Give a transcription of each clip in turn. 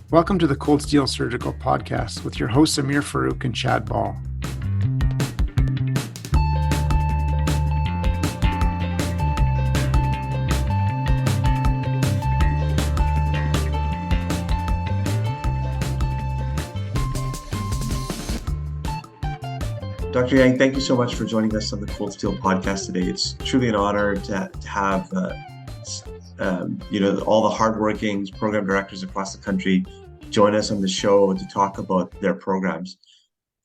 Welcome to the Cold Steel Surgical Podcast with your hosts Amir Farouk and Chad Ball. Dr. Yang, thank you so much for joining us on the Cold Steel Podcast today. It's truly an honor to have all the hardworking program directors across the country join us on the show to talk about their programs.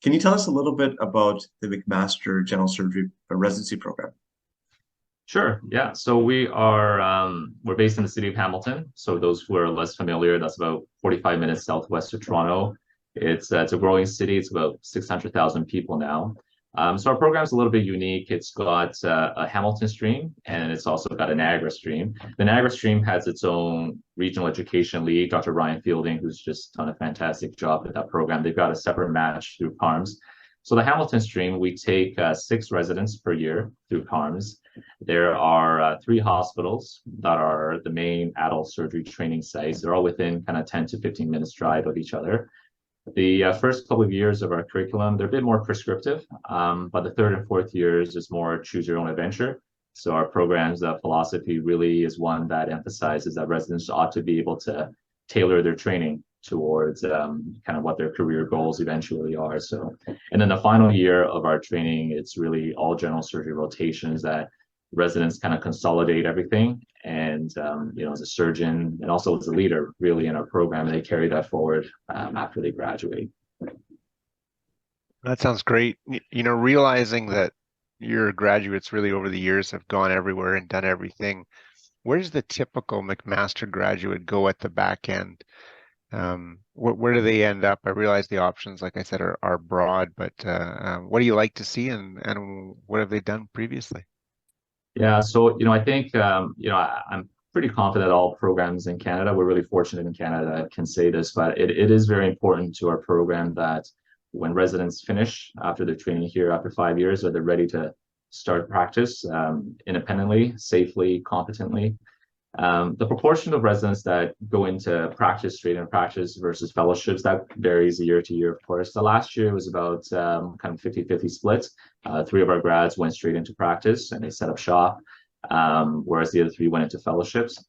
Can you tell us a little bit about the McMaster General Surgery Residency Program? Sure. Yeah. So we're based in the city of Hamilton. So those who are less familiar, that's about 45 minutes southwest of Toronto. It's a growing city. It's about 600,000 people now. So our program is a little bit unique. It's got a Hamilton stream, and it's also got a Niagara stream. The Niagara stream has its own regional education lead, Dr. Ryan Fielding, who's just done a fantastic job with that program. They've got a separate match through CaRMS. So the Hamilton stream, we take 6 residents per year through CaRMS. There are 3 hospitals that are the main adult surgery training sites. They're all within kind of 10 to 15 minutes drive of each other. The first couple of years of our curriculum, they're a bit more prescriptive, but the 3rd and 4th years is more choose your own adventure. So our program's philosophy really is one that emphasizes that residents ought to be able to tailor their training towards kind of what their career goals eventually are. So, and then the final year of our training, it's really all general surgery rotations that residents kind of consolidate everything. And, as a surgeon and also as a leader really in our program, they carry that forward after they graduate. That sounds great. Realizing that your graduates really over the years have gone everywhere and done everything. Where does the typical McMaster graduate go at the back end? Where do they end up? I realize the options, like I said, are broad, but what do you like to see and what have they done previously? Yeah, so, I think, I'm pretty confident all programs in Canada, we're really fortunate in Canada, can say this, but it is very important to our program that when residents finish after their training here after 5 years, that they're ready to start practice independently, safely, competently. The proportion of residents that go into practice, straight into practice versus fellowships, that varies year to year, of course. The last year was about kind of 50-50 split. 3 of our grads went straight into practice and they set up shop, whereas the other 3 went into fellowships.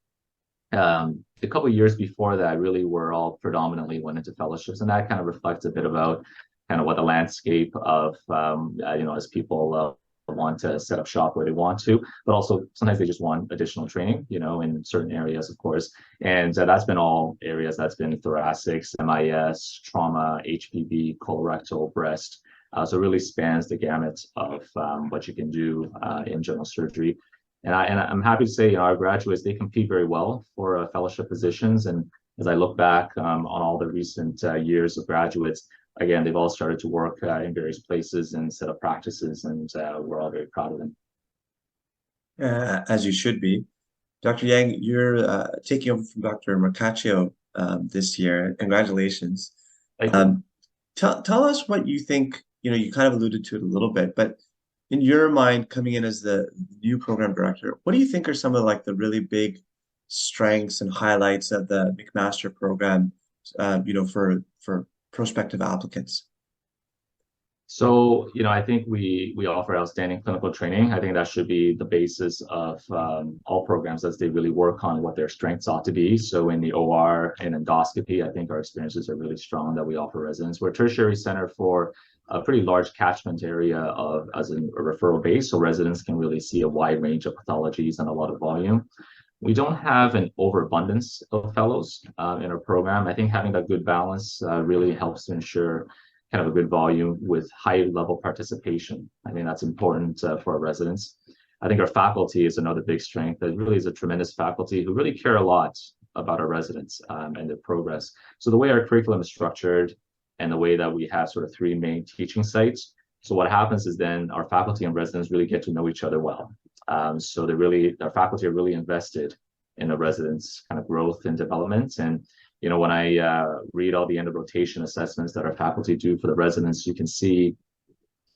A couple of years before that, really, were all predominantly went into fellowships, and that kind of reflects a bit about kind of what the landscape of, as people want to set up shop where they want to, but also sometimes they just want additional training, in certain areas, of course. And that's been all areas. That's been thoracics, MIS, trauma, HPV, colorectal, breast. So it really spans the gamut of what you can do in general surgery. And I'm happy to say, our graduates, they compete very well for fellowship positions. And as I look back on all the recent years of graduates, again, they've all started to work in various places and set up practices, and we're all very proud of them. As you should be. Dr. Yang, you're taking over from Dr. Mercaccio this year. Congratulations. Tell us what you think, you kind of alluded to it a little bit, but in your mind, coming in as the new program director, what do you think are some of the really big strengths and highlights of the McMaster program, for prospective applicants? So, I think we offer outstanding clinical training. I think that should be the basis of all programs as they really work on what their strengths ought to be. So in the OR and endoscopy, I think our experiences are really strong that we offer residents. We're a tertiary center for a pretty large catchment area as a referral base, so residents can really see a wide range of pathologies and a lot of volume. We don't have an overabundance of fellows in our program. I think having that good balance really helps to ensure kind of a good volume with high level participation. I think that's important for our residents. I think our faculty is another big strength. That really is a tremendous faculty who really care a lot about our residents and their progress. So the way our curriculum is structured and the way that we have sort of 3 main teaching sites. So what happens is then our faculty and residents really get to know each other well. So our faculty are really invested in the residents' kind of growth and development. And, when I read all the end of rotation assessments that our faculty do for the residents, you can see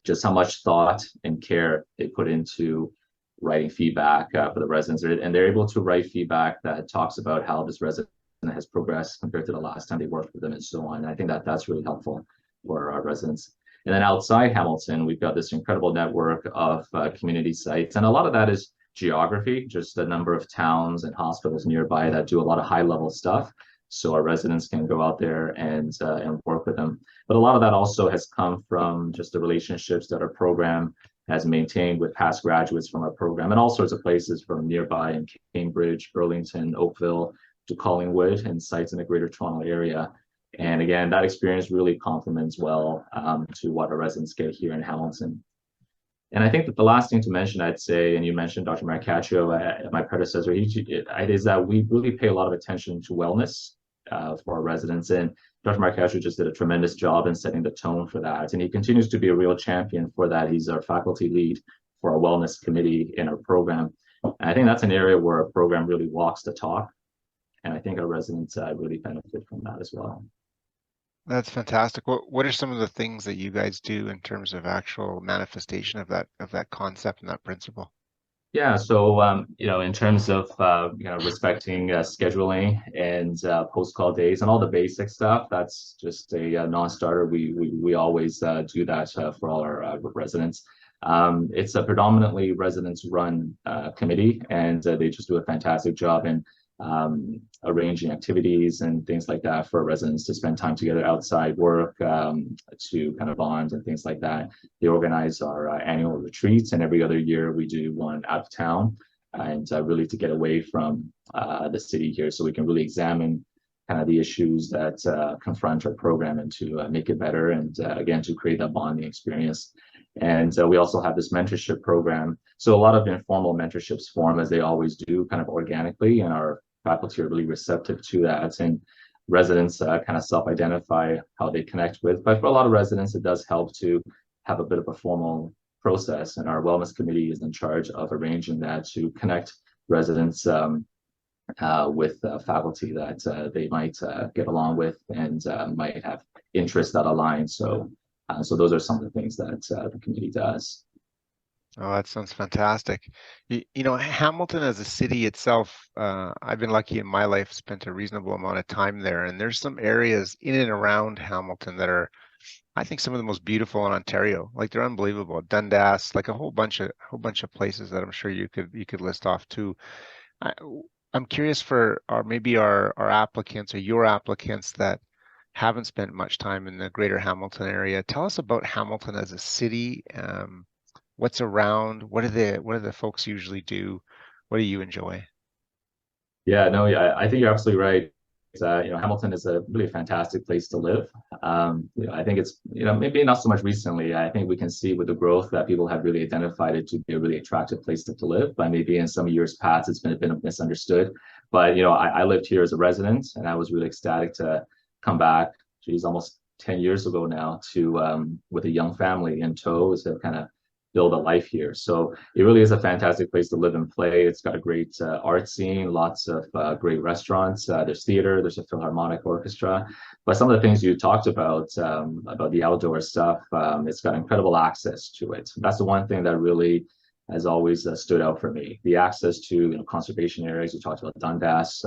just how much thought and care they put into writing feedback for the residents. And they're able to write feedback that talks about how this resident has progressed compared to the last time they worked with them and so on. And I think that that's really helpful for our residents. And then outside Hamilton, we've got this incredible network of community sites. And a lot of that is geography, just the number of towns and hospitals nearby that do a lot of high level stuff. So our residents can go out there and work with them. But a lot of that also has come from just the relationships that our program has maintained with past graduates from our program and all sorts of places from nearby in Cambridge, Burlington, Oakville to Collingwood and sites in the Greater Toronto area. And again, that experience really complements well to what our residents get here in Hamilton. And I think that the last thing to mention, I'd say, and you mentioned Dr. Marcaccio, my predecessor, is that we really pay a lot of attention to wellness for our residents. And Dr. Marcaccio just did a tremendous job in setting the tone for that. And he continues to be a real champion for that. He's our faculty lead for our wellness committee in our program. And I think that's an area where our program really walks the talk. And I think our residents really benefit from that as well. That's fantastic. What are some of the things that you guys do in terms of actual manifestation of that concept and that principle? Yeah, so in terms of respecting scheduling and post-call days and all the basic stuff, that's just a non-starter. We always do that for all our residents. It's a predominantly residents-run committee, and they just do a fantastic job in arranging activities and things like that for residents to spend time together outside work, to kind of bond and things like that. They organize our annual retreats, and every other year we do one out of town, and really to get away from the city here so we can really examine kind of the issues that confront our program and to make it better and again to create that bonding experience. And we also have this mentorship program. So a lot of informal mentorships form as they always do, kind of organically, and our faculty are really receptive to that. And residents kind of self-identify how they connect with. But for a lot of residents, it does help to have a bit of a formal process. And our wellness committee is in charge of arranging that to connect residents with faculty that they might get along with and might have interests that align. So those are some of the things that the committee does. Oh, that sounds fantastic. Hamilton as a city itself, I've been lucky in my life, spent a reasonable amount of time there. And there's some areas in and around Hamilton that are, I think, some of the most beautiful in Ontario. Like they're unbelievable. Dundas, like a whole bunch of places that I'm sure you could list off too. I'm curious for our applicants or your applicants that haven't spent much time in the greater Hamilton area. Tell us about Hamilton as a city. What's around? What do the folks usually do? What do you enjoy? Yeah, no, I think you're absolutely right. Hamilton is a really fantastic place to live. I think it's, maybe not so much recently. I think we can see with the growth that people have really identified it to be a really attractive place to live. But maybe in some years past, it's been a bit misunderstood. But, I lived here as a resident, and I was really ecstatic to come back, almost 10 years ago now, to with a young family in tow to kind of build a life here. So it really is a fantastic place to live and play. It's got a great art scene, lots of great restaurants. There's theater, there's a Philharmonic Orchestra. But some of the things you talked about the outdoor stuff, it's got incredible access to it. That's the one thing that really has always stood out for me. The access to conservation areas. You talked about Dundas,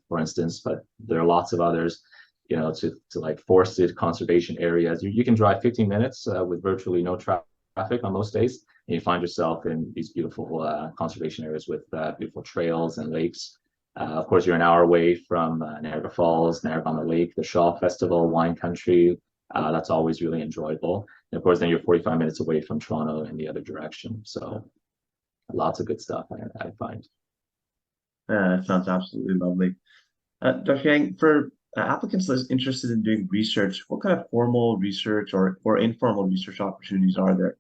for instance, but there are lots of others. To like forested conservation areas. You can drive 15 minutes with virtually no traffic on most days, and you find yourself in these beautiful conservation areas with beautiful trails and lakes. Of course, you're an hour away from Niagara Falls, Niagara-on-the-Lake, the Shaw Festival, wine country. That's always really enjoyable. And of course, then you're 45 minutes away from Toronto in the other direction. So lots of good stuff, I find. That sounds absolutely lovely. Dr. Yang, for applicants interested in doing research, what kind of formal research or informal research opportunities are there?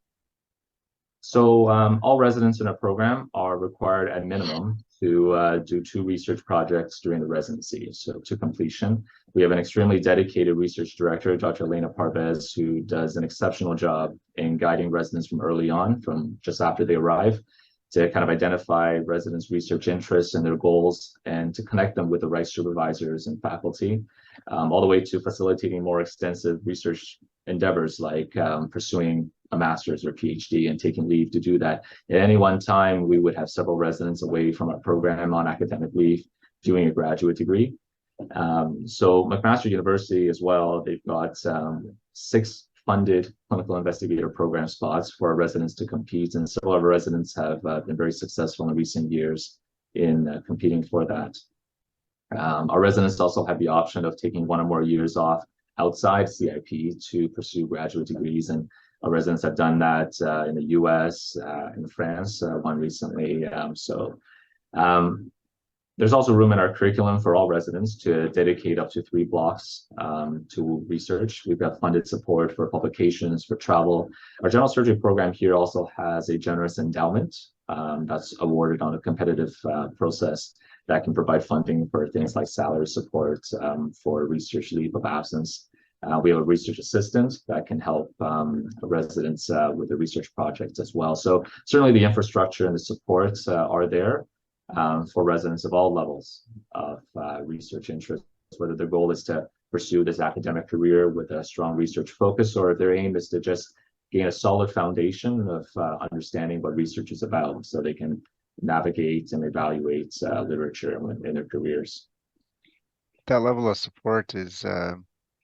So all residents in our program are required at minimum to do 2 research projects during the residency, so to completion. We have an extremely dedicated research director, Dr. Elena Parvez, who does an exceptional job in guiding residents from early on, from just after they arrive, to kind of identify residents' research interests and their goals, and to connect them with the right supervisors and faculty, all the way to facilitating more extensive research endeavors like pursuing a master's or PhD and taking leave to do that. At any one time, we would have several residents away from our program on academic leave doing a graduate degree. So McMaster University as well, they've got 6 funded clinical investigator program spots for our residents to compete, and several of our residents have been very successful in recent years in competing for that. Our residents also have the option of taking 1 or more years off outside CIP to pursue graduate degrees, and our residents have done that in the US, in France, one recently. There's also room in our curriculum for all residents to dedicate up to 3 blocks to research. We've got funded support for publications, for travel. Our general surgery program here also has a generous endowment that's awarded on a competitive process that can provide funding for things like salary support, for research leave of absence. We have a research assistant that can help residents with the research projects as well. So certainly the infrastructure and the supports are there for residents of all levels of research interest, whether their goal is to pursue this academic career with a strong research focus, or if their aim is to just gain a solid foundation of understanding what research is about so they can navigate and evaluate literature in their careers. That level of support is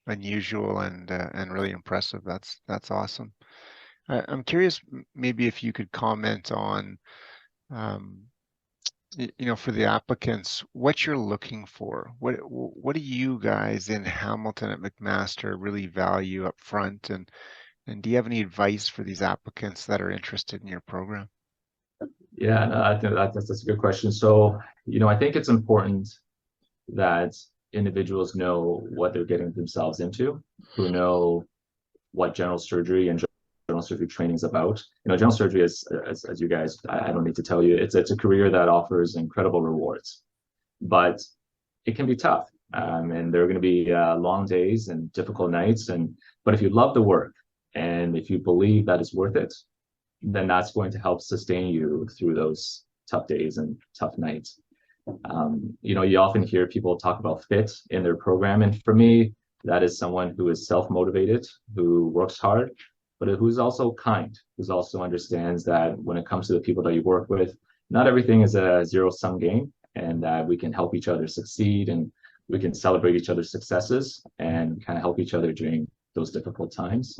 unusual and really impressive. That's awesome. I'm curious, maybe if you could comment on, for the applicants, what you're looking for. What do you guys in Hamilton at McMaster really value up front, and do you have any advice for these applicants that are interested in your program? Yeah, no, I think that's a good question. So, I think it's important that individuals know what they're getting themselves into, who know what general surgery and general surgery training is about. General surgery is, as you guys, I don't need to tell you, it's a career that offers incredible rewards, but it can be tough. And there are going to be long days and difficult nights. But if you love the work and if you believe that it's worth it, then that's going to help sustain you through those tough days and tough nights. You often hear people talk about fit in their program. And for me, that is someone who is self-motivated, who works hard, but who's also kind, who also understands that when it comes to the people that you work with, not everything is a zero-sum game, and that we can help each other succeed, and we can celebrate each other's successes and kind of help each other during those difficult times.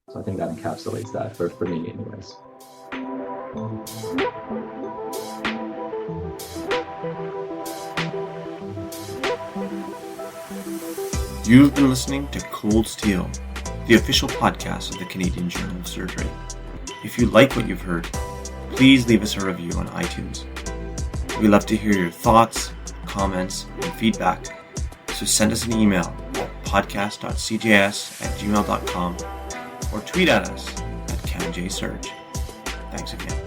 So I think that encapsulates that for me anyways. You've been listening to Cold Steel, the official podcast of the Canadian Journal of Surgery. If you like what you've heard, please leave us a review on iTunes. We'd love to hear your thoughts, comments, and feedback, so send us an email at podcast.cjs@gmail.com or tweet at us at CamJSurge. Thanks again.